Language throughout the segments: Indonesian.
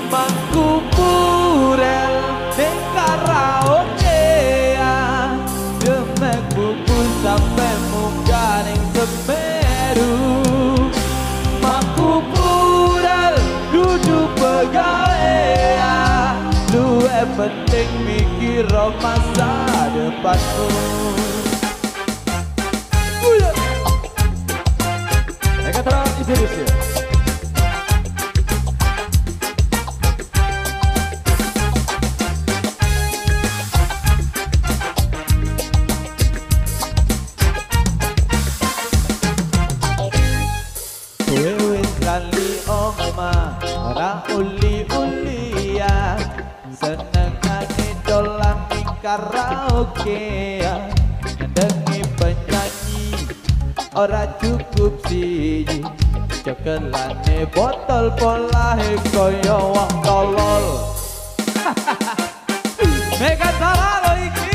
Mangku purel ning karaokean demek buku sampai munggah ning Semeru. Mangku purel duduk pegawean luwih penting mikir masa depanmu. Mereka terang serius ya. Ora uli-ulian senengane dolan ning karaokean nyendengi penyanyi ora cukup siji cekelane botol polahe koyo wong tolol. Mega salah iki.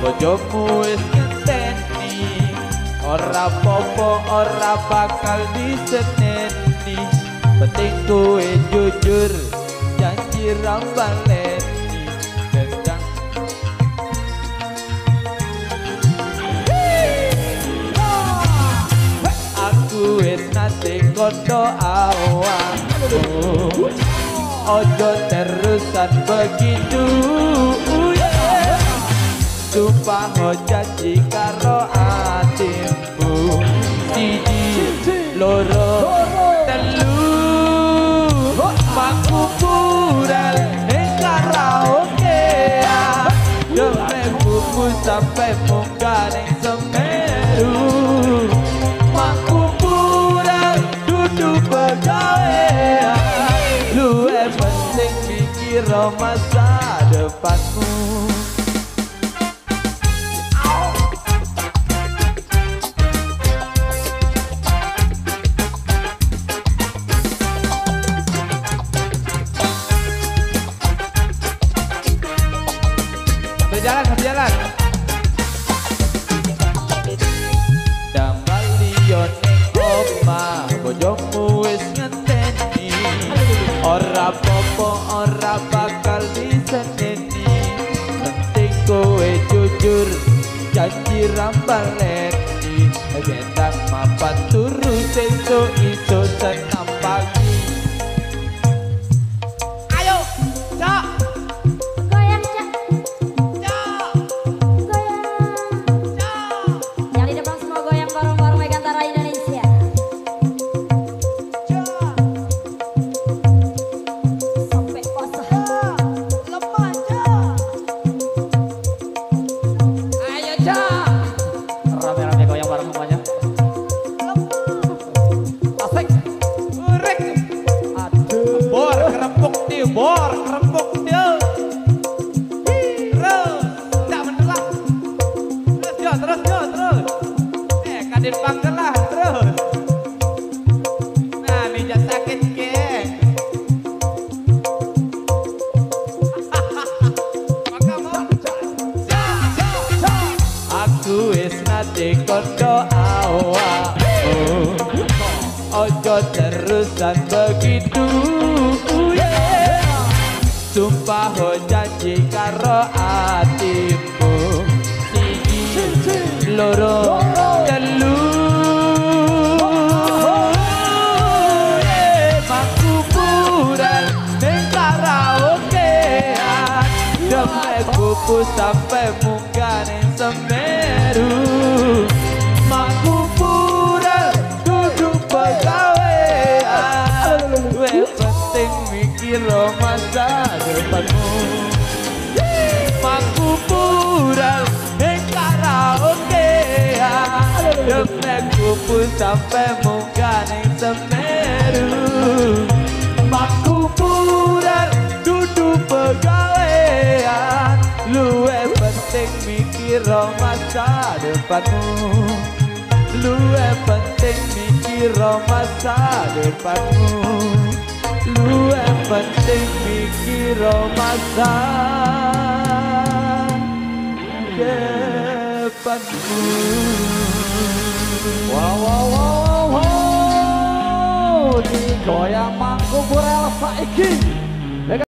Bojomu wis ngenteni ora popo ora bakal diseneni penting kowe jujur janji rambaleni gendang. Aku wis nate kondo awakmu ojo terusan begitu. Sumpah janji karo atimu siji loro telu mangku purel ning karaokean demek buku sampai munggah ning Semeru. Mangku purel duduk pegawean luwih penting mikir masa depanmu. Jalan Damel liyon ning omah bojomu wis ngenteni ora popo ora bakal diseneni penting kowe jujur janji rambaleni gendang mapan turu sesuk iso senam pagi. Bor kerempuk dia terus tak mendelah terus kadin panggelah terus nah mijat sakit ke maka mau aku wis nate kondo awakmu ojo terusan begitu. Sumpah janji karo atimu siji loro telu mangku purel ning karaokean demek buku sampai munggah ning Semeru. Mangku purel duduk pegawean luwih penting mikir masa depanmu. Mangku purel ning karaokean demek buku sampai munggah ning Semeru. Mangku purel duduk pegawean luwih penting mikir masa depanmu. Luwih penting mikir mikir masa depanmu, luwih penting mikir masa depanmu. Wow, wow, wow, wow, wow. Digoyang Mangku Burel saiki.